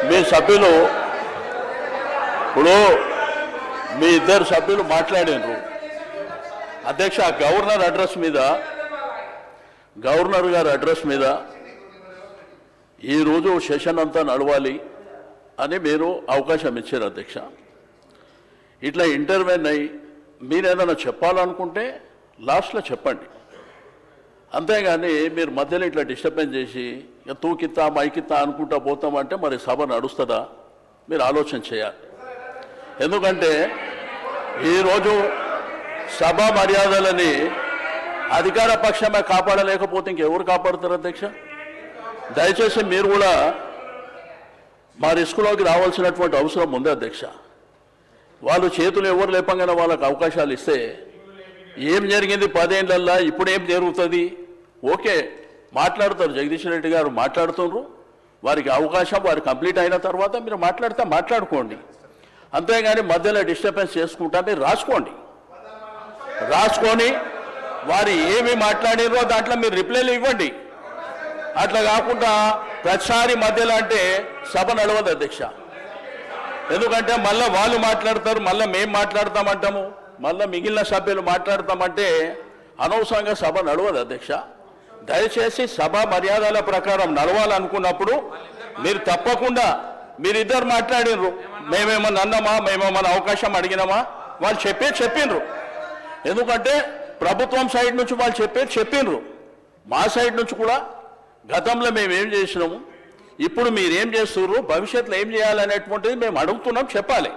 మీ సభ్యులు ఇప్పుడు మీ ఇద్దరు సభ్యులు మాట్లాడారు అధ్యక్ష. గవర్నర్ గారి అడ్రస్ మీద ఈరోజు సెషన్ అంతా నడవాలి అని మీరు అవకాశం ఇచ్చారు అధ్యక్ష. ఇట్లా ఇంటర్వ్యూన్ అయ్యి మీరు ఏదైనా చెప్పాలనుకుంటే లాస్ట్లో చెప్పండి, అంతేగాని మీరు మధ్యలో ఇట్లా డిస్టర్బెన్స్ చేసి తూకిత్తా మైకిత్తా అనుకుంటా పోతామంటే మరి సభ నడుస్తుందా? మీరు ఆలోచన చేయాలి. ఎందుకంటే ఈరోజు సభ మర్యాదలని అధికార పక్షమే కాపాడలేకపోతే ఇంకెవరు కాపాడుతారు అధ్యక్ష? దయచేసి మీరు కూడా మా రిస్కులోకి రావాల్సినటువంటి అవసరం ఉంది అధ్యక్ష. వాళ్ళు చేతులు ఎవరు లేపంగానే వాళ్ళకి అవకాశాలు ఇస్తే ఏం జరిగింది 10 ఏళ్ళల్లో, ఇప్పుడు ఏం జరుగుతుంది? ఓకే మాట్లాడతారు, జగదీష్ రెడ్డి గారు మాట్లాడుతున్నారు, వారికి అవకాశం వారు కంప్లీట్ అయిన తర్వాత మీరు మాట్లాడితే మాట్లాడుకోండి, అంతేగాని మధ్యలో డిస్టర్బెన్స్ చేసుకుంటా మీరు రాసుకొని వారు ఏమి మాట్లాడినో దాంట్లో మీరు రిప్లైలు ఇవ్వండి. అట్లా కాకుండా ప్రతిసారి మధ్యలో అంటే సభ నడవదు అధ్యక్ష. ఎందుకంటే మళ్ళీ వాళ్ళు మాట్లాడతారు, మళ్ళీ మేము మాట్లాడతామంటాము, మళ్ళీ మిగిలిన సభ్యులు మాట్లాడతామంటే అనవసరంగా సభ నడవదు అధ్యక్ష. దయచేసి సభ మర్యాదల ప్రకారం నడవాలనుకున్నప్పుడు మీరు తప్పకుండా మీరిద్దరు మాట్లాడినరు, మేమేమన్నా అన్నామా, మేమేమన్నా అవకాశం అడిగినామా? వాళ్ళు చెప్పిండ్రు. ఎందుకంటే ప్రభుత్వం సైడ్ నుంచి వాళ్ళు చెప్పిండ్రు, మా సైడ్ నుంచి కూడా గతంలో మేమేం చేసినాము, ఇప్పుడు మీరేం చేస్తున్నారు, భవిష్యత్తులో ఏం చేయాలనేటువంటిది మేము అడుగుతున్నాం, చెప్పాలి.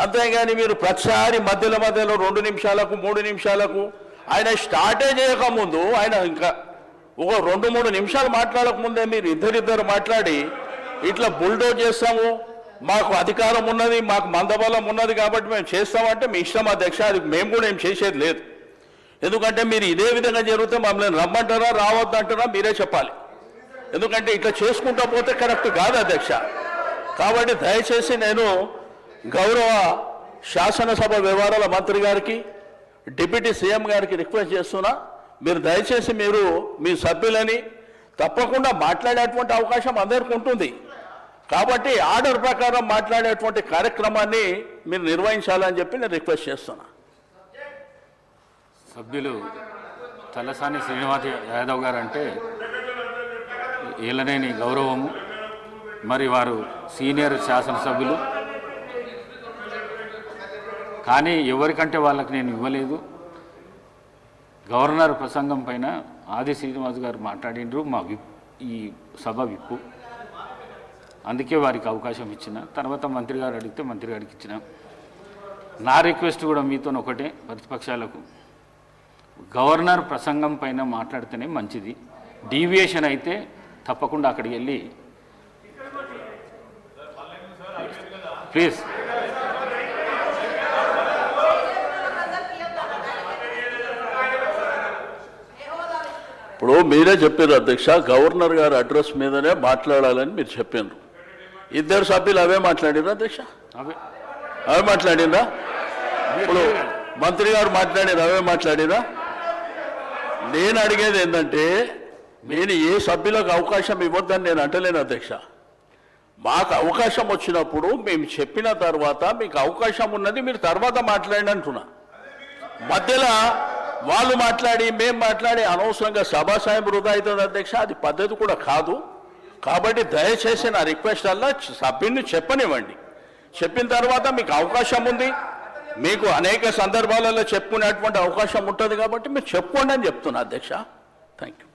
అంతేగాని మీరు ప్రతిసారి మధ్యలో 2 నిమిషాలకు 3 నిమిషాలకు ఆయన స్టార్టే చేయకముందు ఆయన ఇంకా ఒక 2-3 నిమిషాలు మాట్లాడకముందే మీరు ఇద్దరిద్దరు మాట్లాడి ఇట్లా బుల్డోజ్ చేస్తాము, మాకు అధికారం ఉన్నది, మాకు మందబలం ఉన్నది కాబట్టి మేము చేస్తామంటే మీ ఇష్టం అధ్యక్ష. అది మేము కూడా ఏం చేసేది లేదు. ఎందుకంటే మీరు ఇదే విధంగా జరిగితే మమ్మల్ని రమ్మంటారా రావద్దంటారా మీరే చెప్పాలి. ఎందుకంటే ఇట్లా చేసుకుంటా పోతే కరెక్ట్ కాదు అధ్యక్ష. కాబట్టి దయచేసి నేను గౌరవ శాసనసభ వ్యవహారాల మంత్రి గారికి, డిప్యూటీ సీఎం గారికి రిక్వెస్ట్ చేస్తున్నా, మీరు దయచేసి మీరు మీ సభ్యులని తప్పకుండా మాట్లాడేటువంటి అవకాశం అందరికీ ఉంటుంది. కాబట్టి ఆర్డర్ ప్రకారం మాట్లాడేటువంటి కార్యక్రమాన్ని మీరు నిర్వహించాలని చెప్పి నేను రిక్వెస్ట్ చేస్తున్నా. సభ్యులు తలసాని శ్రీనివాస్ యాదవ్ గారు అంటే ఏలనేని గౌరవము, మరి వారు సీనియర్ శాసనసభ్యులు, కానీ ఎవరికంటే వాళ్ళకి నేను ఇవ్వలేదు. గవర్నర్ ప్రసంగం పైన ఆది శ్రీనివాస్ గారు మాట్లాడిండ్రు, ఈ సభ విప్పు, అందుకే వారికి అవకాశం ఇచ్చిన. తర్వాత మంత్రి గారు అడిగితే మంత్రి గారికి ఇచ్చిన. నా రిక్వెస్ట్ కూడా మీతో ఒకటే, ప్రతిపక్షాలకు గవర్నర్ ప్రసంగం పైన మాట్లాడితేనే మంచిది. డీవియేషన్ అయితే తప్పకుండా అక్కడికి వెళ్ళి ప్లీజ్. ఇప్పుడు మీరే చెప్పారు అధ్యక్ష, గవర్నర్ గారి అడ్రస్ మీదనే మాట్లాడాలని మీరు చెప్పారు. ఇద్దరు సభ్యులు అవే మాట్లాడారు అధ్యక్ష, అవే మాట్లాడిందా? ఇప్పుడు మంత్రి గారు మాట్లాడారు, అవే మాట్లాడిరా? నేను అడిగేది ఏంటంటే, నేను ఏ సభ్యులకు అవకాశం ఇవ్వద్దని నేను అంటలేను అధ్యక్ష. మాకు అవకాశం వచ్చినప్పుడు మేము చెప్పిన తర్వాత మీకు అవకాశం ఉన్నది, మీరు తర్వాత మాట్లాడండి అంటున్నా. మధ్యలో వాళ్ళు మాట్లాడి మేము మాట్లాడి అనవసరంగా సభాసాయం వృధా అవుతుంది అధ్యక్ష, అది పద్ధతి కూడా కాదు. కాబట్టి దయచేసి నా రిక్వెస్ట్ అలా సభ్యుని చెప్పనివ్వండి, చెప్పిన తర్వాత మీకు అవకాశం ఉంది, మీకు అనేక సందర్భాలలో చెప్పుకునేటువంటి అవకాశం ఉంటుంది, కాబట్టి మీరు చెప్పుకోండి అని చెప్తున్నా అధ్యక్ష. Thank you.